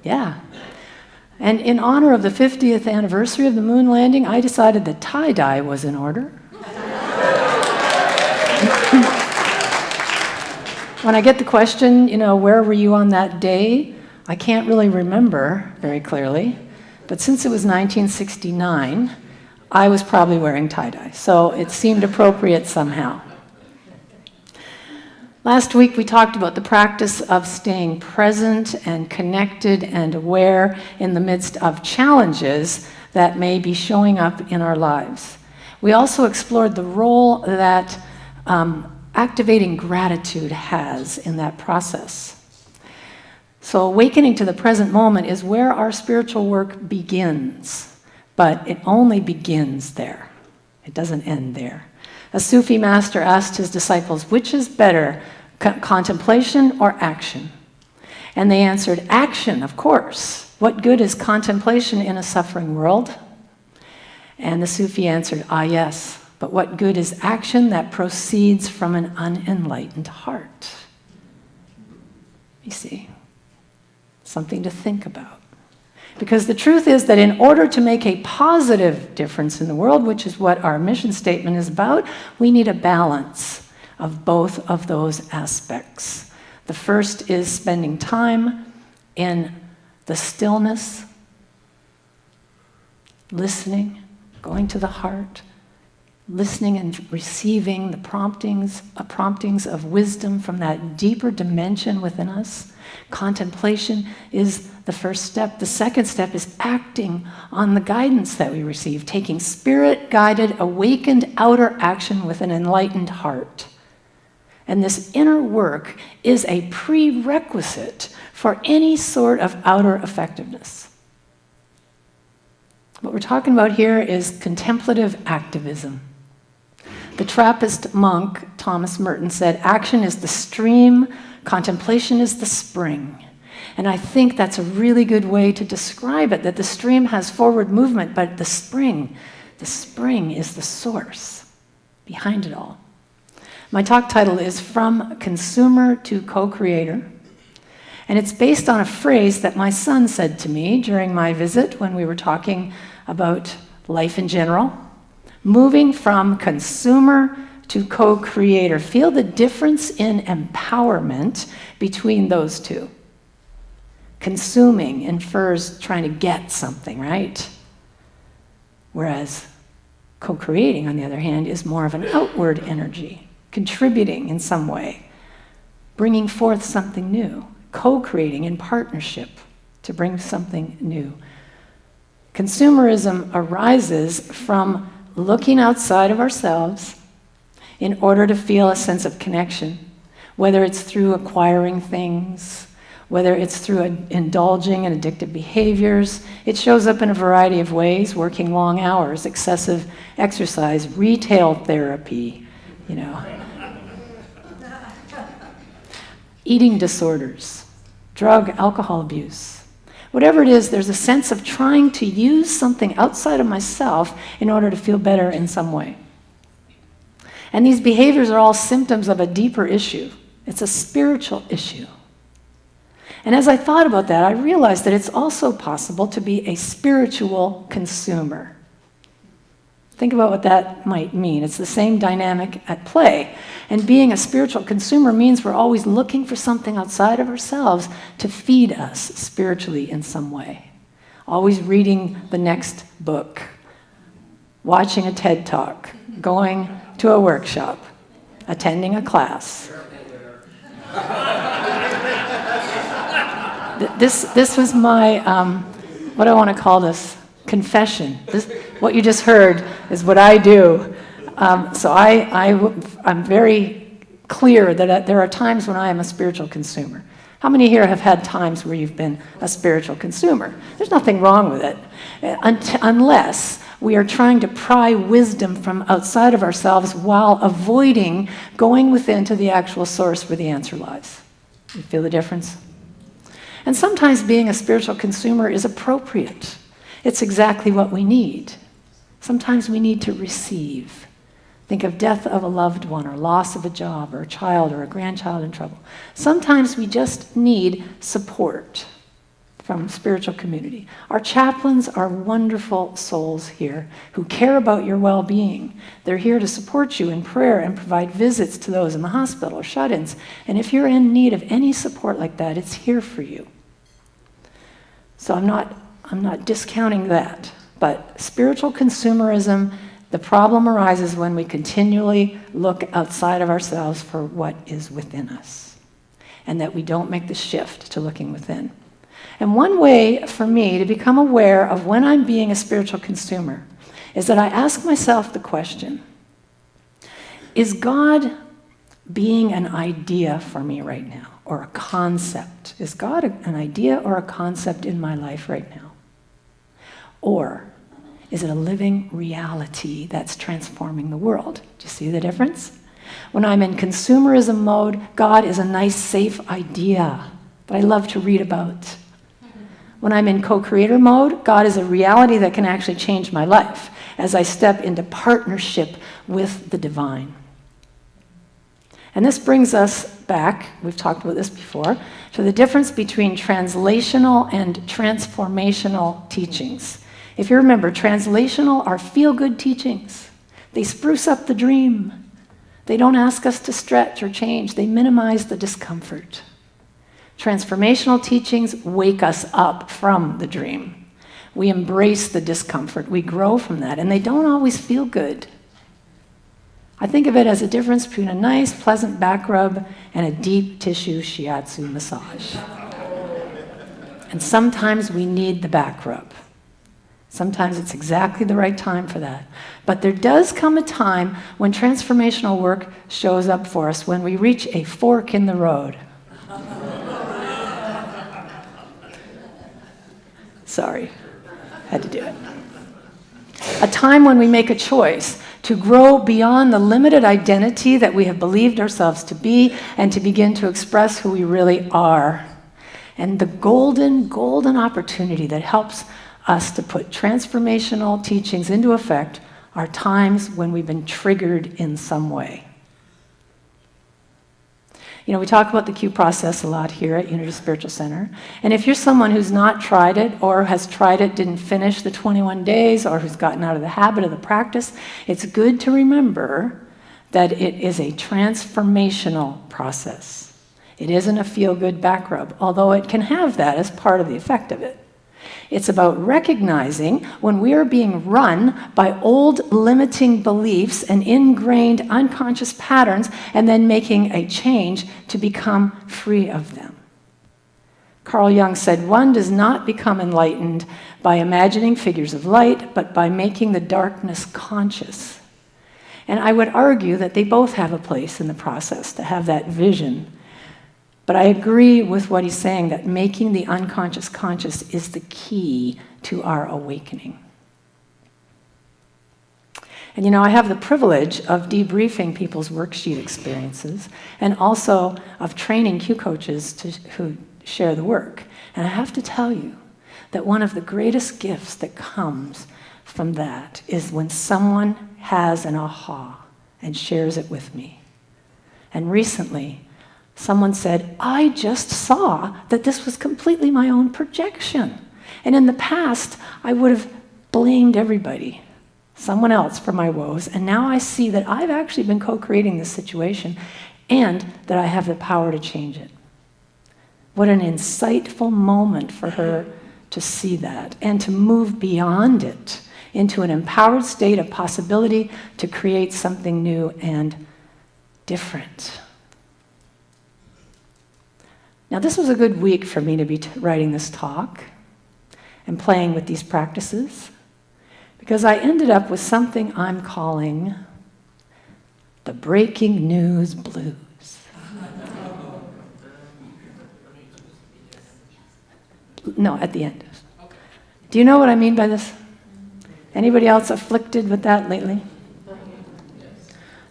Yeah. And in honor of the 50th anniversary of the moon landing, I decided that tie-dye was in order. When I get the question, where were you on that day? I can't really remember very clearly, but since it was 1969, I was probably wearing tie-dye, so it seemed appropriate somehow. Last week we talked about the practice of staying present and connected and aware in the midst of challenges that may be showing up in our lives. We also explored the role that activating gratitude has in that process. So awakening to the present moment is where our spiritual work begins, but it only begins there. It doesn't end there. A Sufi master asked his disciples, which is better, contemplation or action? And they answered, action, of course. What good is contemplation in a suffering world? And the Sufi answered, yes, but what good is action that proceeds from an unenlightened heart? You see, something to think about. Because the truth is that in order to make a positive difference in the world, which is what our mission statement is about, we need a balance of both of those aspects. The first is spending time in the stillness, listening, going to the heart, listening and receiving the promptings of wisdom from that deeper dimension within us. Contemplation is the first step. The second step is acting on the guidance that we receive, taking spirit-guided, awakened outer action with an enlightened heart. And this inner work is a prerequisite for any sort of outer effectiveness. What we're talking about here is contemplative activism. The Trappist monk, Thomas Merton, said, action is the stream, contemplation is the spring. And I think that's a really good way to describe it, that the stream has forward movement, but the spring is the source behind it all. My talk title is From Consumer to Co-Creator, and it's based on a phrase that my son said to me during my visit when we were talking about life in general. Moving from consumer to co-creator. Feel the difference in empowerment between those two. Consuming infers trying to get something, right? Whereas co-creating, on the other hand, is more of an outward energy, contributing in some way, bringing forth something new, co-creating in partnership to bring something new. Consumerism arises from looking outside of ourselves in order to feel a sense of connection, whether it's through acquiring things, whether it's through indulging in addictive behaviors. It shows up in a variety of ways: working long hours, excessive exercise, retail therapy, eating disorders, drug, alcohol abuse. Whatever it is, there's a sense of trying to use something outside of myself in order to feel better in some way. And these behaviors are all symptoms of a deeper issue. It's a spiritual issue. And as I thought about that, I realized that it's also possible to be a spiritual consumer. Think about what that might mean. It's the same dynamic at play. And being a spiritual consumer means we're always looking for something outside of ourselves to feed us spiritually in some way. Always reading the next book, watching a TED Talk, going to a workshop, attending a class. This was my, what do I want to call this? Confession. What you just heard is what I do. So I'm very clear that there are times when I am a spiritual consumer. How many here have had times where you've been a spiritual consumer? There's nothing wrong with it, unless we are trying to pry wisdom from outside of ourselves while avoiding going within to the actual source where the answer lies. You feel the difference? And sometimes being a spiritual consumer is appropriate. It's exactly what we need. Sometimes we need to receive. Think of death of a loved one, or loss of a job, or a child, or a grandchild in trouble. Sometimes we just need support. from spiritual community. Our chaplains are wonderful souls here who care about your well-being. They're here to support you in prayer and provide visits to those in the hospital or shut-ins. And if you're in need of any support like that, it's here for you. So I'm not discounting that. But spiritual consumerism, the problem arises when we continually look outside of ourselves for what is within us, and that we don't make the shift to looking within. And one way for me to become aware of when I'm being a spiritual consumer is that I ask myself the question, is God being an idea for me right now, or a concept? Is God an idea or a concept in my life right now? Or is it a living reality that's transforming the world? Do you see the difference? When I'm in consumerism mode, God is a nice, safe idea that I love to read about. When I'm in co-creator mode, God is a reality that can actually change my life as I step into partnership with the divine. And this brings us back, we've talked about this before, to the difference between translational and transformational teachings. If you remember, translational are feel-good teachings. They spruce up the dream. They don't ask us to stretch or change. They minimize the discomfort. Transformational teachings wake us up from the dream. We embrace the discomfort. We grow from that, and they don't always feel good. I think of it as a difference between a nice, pleasant back rub and a deep tissue shiatsu massage. And sometimes we need the back rub. Sometimes it's exactly the right time for that. But there does come a time when transformational work shows up for us, when we reach a fork in the road. Sorry, had to do it. A time when we make a choice to grow beyond the limited identity that we have believed ourselves to be and to begin to express who we really are. And the golden, golden opportunity that helps us to put transformational teachings into effect are times when we've been triggered in some way. You know, we talk about the Q process a lot here at Unity Spiritual Center. And if you're someone who's not tried it, or has tried it, didn't finish the 21 days, or who's gotten out of the habit of the practice, it's good to remember that it is a transformational process. It isn't a feel-good back rub, although it can have that as part of the effect of it. It's about recognizing when we are being run by old limiting beliefs and ingrained unconscious patterns, and then making a change to become free of them. Carl Jung said, "One does not become enlightened by imagining figures of light, but by making the darkness conscious." And I would argue that they both have a place in the process, to have that vision. But I agree with what he's saying, that making the unconscious conscious is the key to our awakening. And you know, I have the privilege of debriefing people's worksheet experiences, and also of training Q coaches who share the work. And I have to tell you that one of the greatest gifts that comes from that is when someone has an aha and shares it with me. And recently, someone said, "I just saw that this was completely my own projection. And in the past, I would have blamed everybody, someone else, for my woes. And now I see that I've actually been co-creating this situation, and that I have the power to change it." What an insightful moment for her to see that, and to move beyond it into an empowered state of possibility to create something new and different. Now, this was a good week for me to be writing this talk and playing with these practices, because I ended up with something I'm calling the breaking news blues. No, at the end. Do you know what I mean by this? Anybody else afflicted with that lately?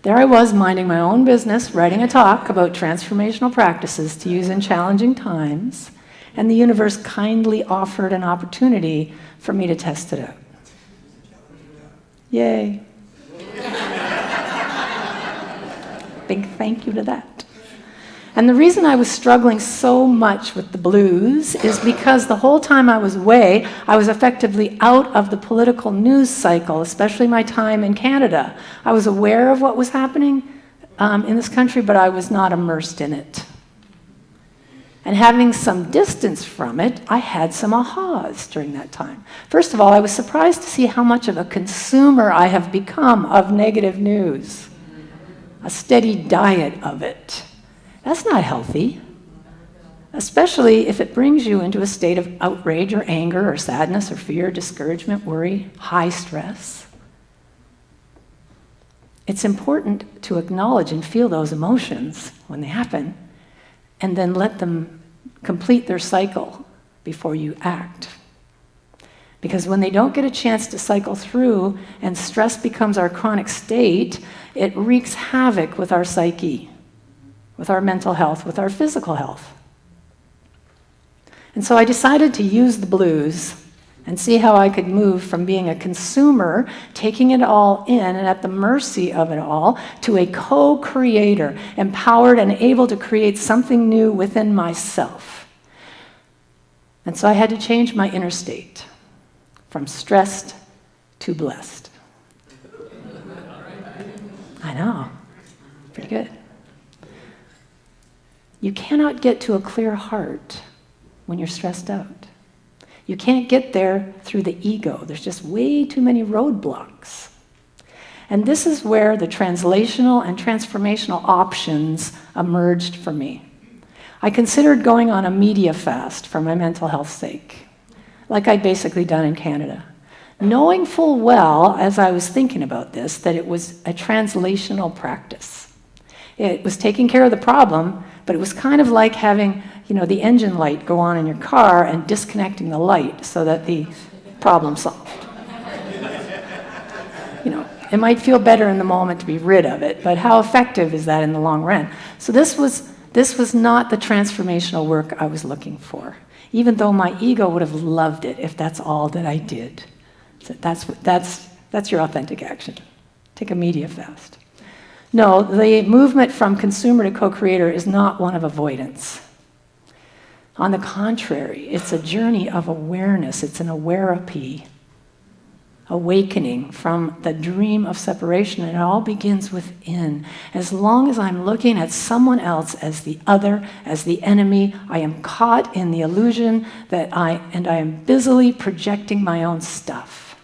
There I was, minding my own business, writing a talk about transformational practices to use in challenging times, and the universe kindly offered an opportunity for me to test it out. Yay. Big thank you to that. And the reason I was struggling so much with the blues is because the whole time I was away, I was effectively out of the political news cycle, especially my time in Canada. I was aware of what was happening in this country, but I was not immersed in it. And having some distance from it, I had some ahas during that time. First of all, I was surprised to see how much of a consumer I have become of negative news. A steady diet of it. That's not healthy, especially if it brings you into a state of outrage or anger or sadness or fear, discouragement, worry, high stress. It's important to acknowledge and feel those emotions when they happen, and then let them complete their cycle before you act. Because when they don't get a chance to cycle through and stress becomes our chronic state, it wreaks havoc with our psyche, with our mental health, with our physical health. And so I decided to use the blues and see how I could move from being a consumer, taking it all in and at the mercy of it all, to a co-creator, empowered and able to create something new within myself. And so I had to change my inner state from stressed to blessed. I know, pretty good. You cannot get to a clear heart when you're stressed out. You can't get there through the ego. There's just way too many roadblocks. And this is where the translational and transformational options emerged for me. I considered going on a media fast for my mental health's sake, like I'd basically done in Canada, knowing full well, as I was thinking about this, that it was a translational practice. It was taking care of the problem, but it was kind of like having, the engine light go on in your car and disconnecting the light so that the problem's solved. It might feel better in the moment to be rid of it, but how effective is that in the long run? So this was not the transformational work I was looking for, even though my ego would have loved it if that's all that I did. So that's your authentic action. Take a media fast. No, the movement from consumer to co-creator is not one of avoidance. On the contrary, it's a journey of awareness. It's an awareness, awakening from the dream of separation, and it all begins within. As long as I'm looking at someone else as the other, as the enemy, I am caught in the illusion that I am busily projecting my own stuff.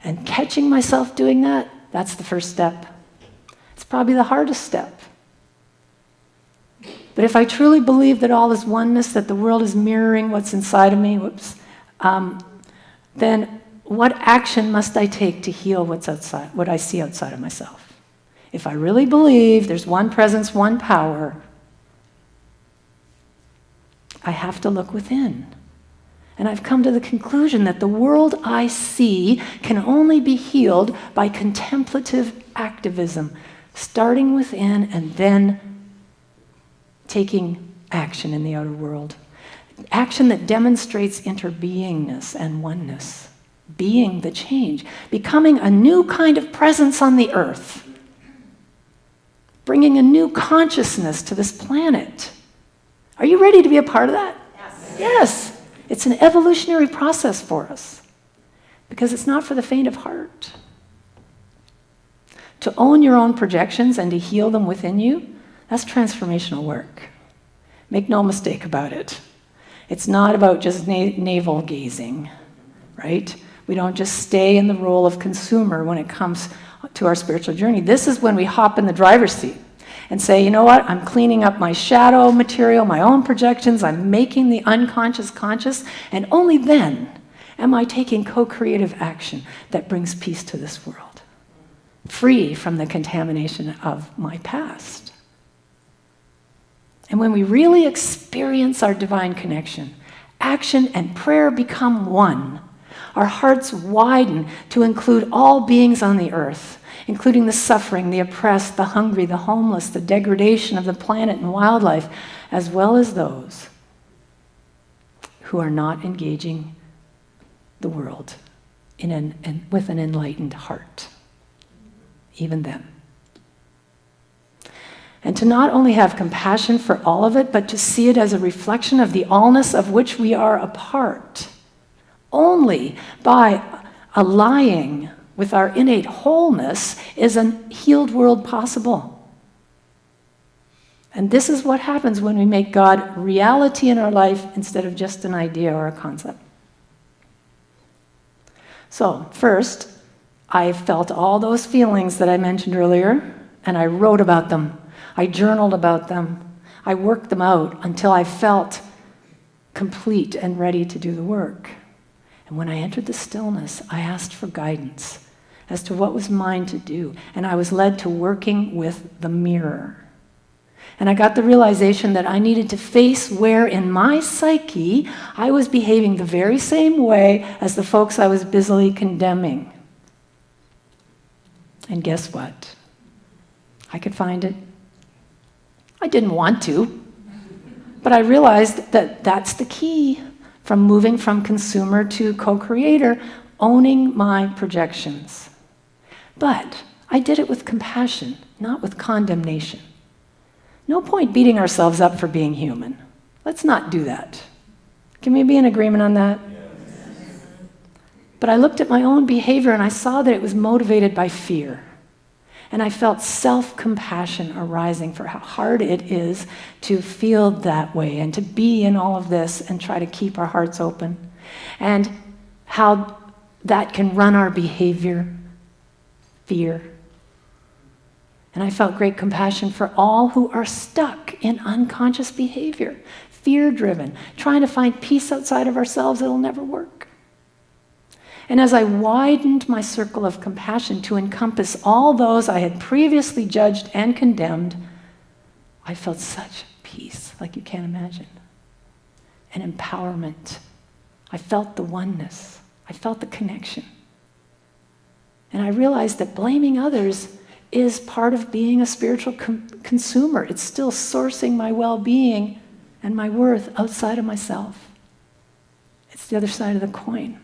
And catching myself doing that, that's the first step. It's probably the hardest step. But if I truly believe that all is oneness, that the world is mirroring what's inside of me, then what action must I take to heal what's outside, what I see outside of myself? If I really believe there's one presence, one power, I have to look within. And I've come to the conclusion that the world I see can only be healed by contemplative activism, starting within and then taking action in the outer world. Action that demonstrates interbeingness and oneness, being the change, becoming a new kind of presence on the earth, bringing a new consciousness to this planet. Are you ready to be a part of that? Yes. Yes. It's an evolutionary process for us because it's not for the faint of heart. To own your own projections and to heal them within you, that's transformational work. Make no mistake about it. It's not about just navel gazing, right? We don't just stay in the role of consumer when it comes to our spiritual journey. This is when we hop in the driver's seat and say, you know what, I'm cleaning up my shadow material, my own projections, I'm making the unconscious conscious, and only then am I taking co-creative action that brings peace to this world, free from the contamination of my past. And when we really experience our divine connection, action and prayer become one. Our hearts widen to include all beings on the earth, including the suffering, the oppressed, the hungry, the homeless, the degradation of the planet and wildlife, as well as those who are not engaging the world with an enlightened heart. Even them. And to not only have compassion for all of it, but to see it as a reflection of the allness of which we are a part. Only by allying with our innate wholeness is a healed world possible. And this is what happens when we make God reality in our life instead of just an idea or a concept. So, first, I felt all those feelings that I mentioned earlier, and I wrote about them. I journaled about them. I worked them out until I felt complete and ready to do the work. And when I entered the stillness, I asked for guidance as to what was mine to do, and I was led to working with the mirror. And I got the realization that I needed to face where in my psyche I was behaving the very same way as the folks I was busily condemning. And guess what? I could find it. I didn't want to, but I realized that that's the key from moving from consumer to co-creator, owning my projections. But I did it with compassion, not with condemnation. No point beating ourselves up for being human. Let's not do that. Can we be in agreement on that? Yes. But I looked at my own behavior and I saw that it was motivated by fear. And I felt self-compassion arising for how hard it is to feel that way and to be in all of this and try to keep our hearts open. And how that can run our behavior, fear. And I felt great compassion for all who are stuck in unconscious behavior, fear-driven, trying to find peace outside of ourselves. It'll never work. And as I widened my circle of compassion to encompass all those I had previously judged and condemned, I felt such peace, like you can't imagine, and empowerment. I felt the oneness. I felt the connection. And I realized that blaming others is part of being a spiritual consumer. It's still sourcing my well-being and my worth outside of myself. It's the other side of the coin.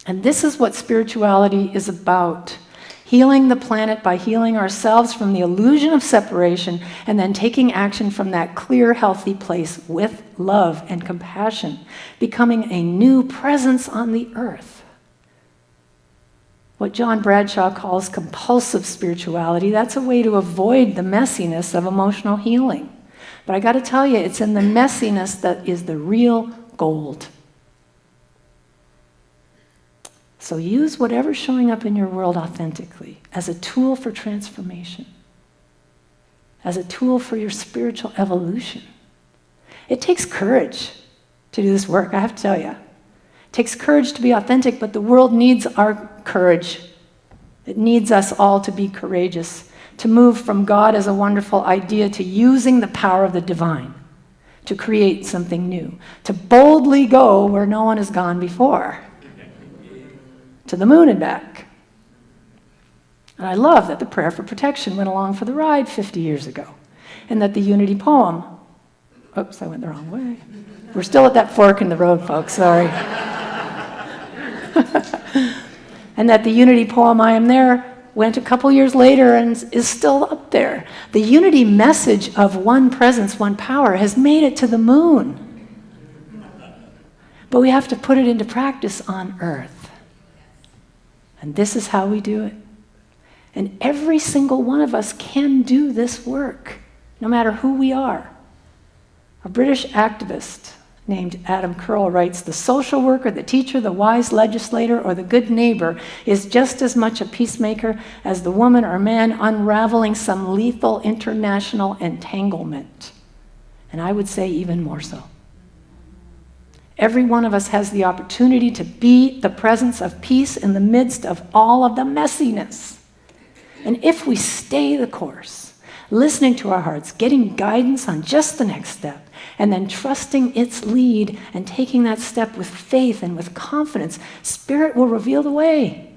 And this is what spirituality is about. Healing the planet by healing ourselves from the illusion of separation and then taking action from that clear, healthy place with love and compassion, becoming a new presence on the earth. What John Bradshaw calls compulsive spirituality, that's a way to avoid the messiness of emotional healing. But I got to tell you, it's in the messiness that is the real gold. So use whatever's showing up in your world authentically as a tool for transformation, as a tool for your spiritual evolution. It takes courage to do this work, I have to tell you. It takes courage to be authentic, but the world needs our courage. It needs us all to be courageous, to move from God as a wonderful idea to using the power of the divine to create something new, to boldly go where no one has gone before. To the moon and back. And I love that the prayer for protection went along for the ride 50 years ago, and that the unity poem, oops, I went the wrong way. We're still at that fork in the road, folks, sorry. And that the unity poem, I Am There, went a couple years later and is still up there. The unity message of one presence, one power has made it to the moon. But we have to put it into practice on earth. And this is how we do it. And every single one of us can do this work, no matter who we are. A British activist named Adam Curl writes, "The social worker, the teacher, the wise legislator, or the good neighbor is just as much a peacemaker as the woman or man unraveling some lethal international entanglement." And I would say even more so. Every one of us has the opportunity to be the presence of peace in the midst of all of the messiness. And if we stay the course, listening to our hearts, getting guidance on just the next step, and then trusting its lead and taking that step with faith and with confidence, Spirit will reveal the way.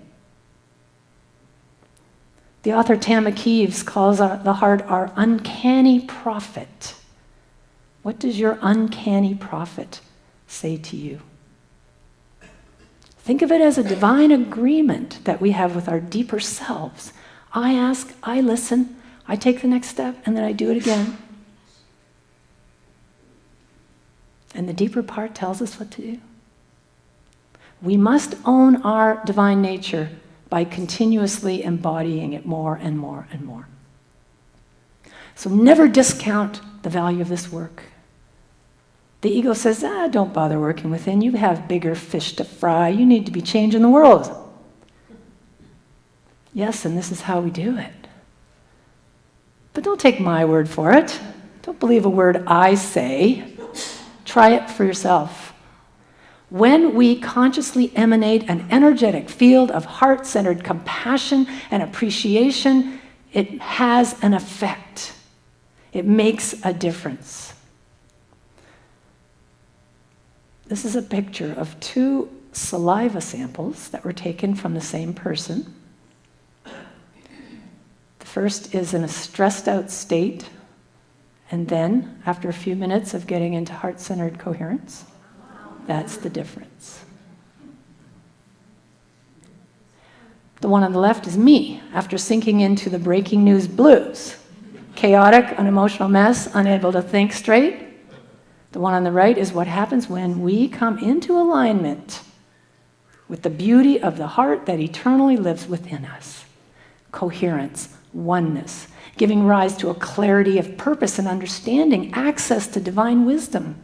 The author Tam McKeeves calls the heart our uncanny prophet. What does your uncanny prophet say to you? Think of it as a divine agreement that we have with our deeper selves. I ask, I listen. I take the next step, and then I do it again. And the deeper part tells us what to do. We must own our divine nature by continuously embodying it more and more and more. So never discount the value of this work. The ego says, don't bother working within. You have bigger fish to fry. You need to be changing the world. Yes, and this is how we do it. But don't take my word for it. Don't believe a word I say. Try it for yourself. When we consciously emanate an energetic field of heart-centered compassion and appreciation, it has an effect. It makes a difference. This is a picture of 2 saliva samples that were taken from the same person. The first is in a stressed out state, and then, after a few minutes of getting into heart-centered coherence, that's the difference. The one on the left is me, after sinking into the breaking news blues. Chaotic, an emotional mess, unable to think straight. The one on the right is what happens when we come into alignment with the beauty of the heart that eternally lives within us. Coherence, oneness, giving rise to a clarity of purpose and understanding, access to divine wisdom.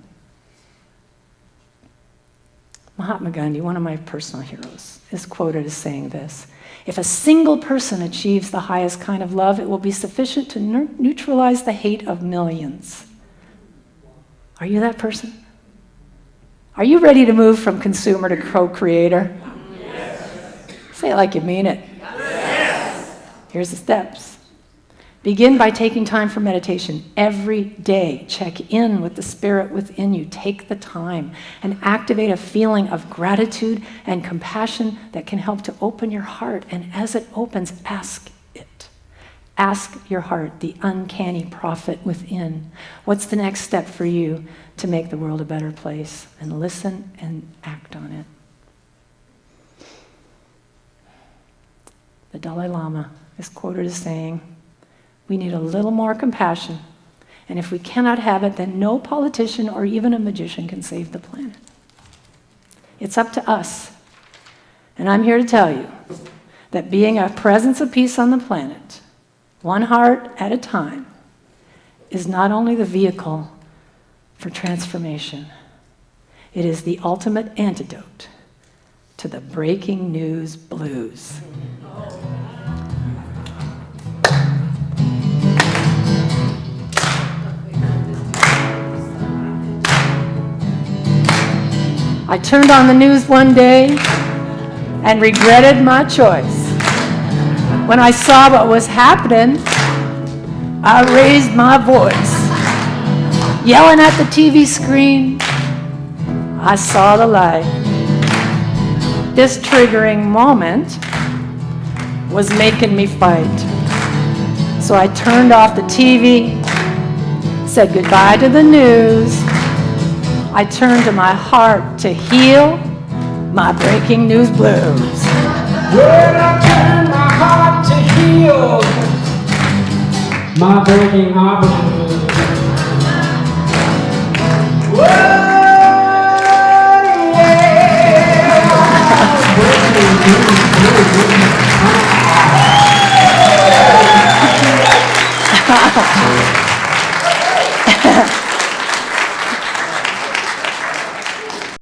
Mahatma Gandhi, one of my personal heroes, is quoted as saying this: "If a single person achieves the highest kind of love, it will be sufficient to neutralize the hate of millions." Are you that person? Are you ready to move from consumer to co-creator? Yes. Say it like you mean it. Yes. Here's the steps. Begin by taking time for meditation every day. Check in with the spirit within you. Take the time and activate a feeling of gratitude and compassion that can help to open your heart. And as it opens, ask it. Ask your heart, the uncanny prophet within, what's the next step for you to make the world a better place? And listen and act on it. The Dalai Lama is quoted as saying, "We need a little more compassion, and if we cannot have it, then no politician or even a magician can save the planet." It's up to us. And I'm here to tell you that being a presence of peace on the planet, one heart at a time, is not only the vehicle for transformation, it is the ultimate antidote to the breaking news blues. I turned on the news one day and regretted my choice. When I saw what was happening, I raised my voice. Yelling at the TV screen, I saw the light. This triggering moment was making me fight. So I turned off the TV, said goodbye to the news. I turned to my heart to heal my breaking news blues. When I turned my heart to heal my breaking heart blues. Whoa!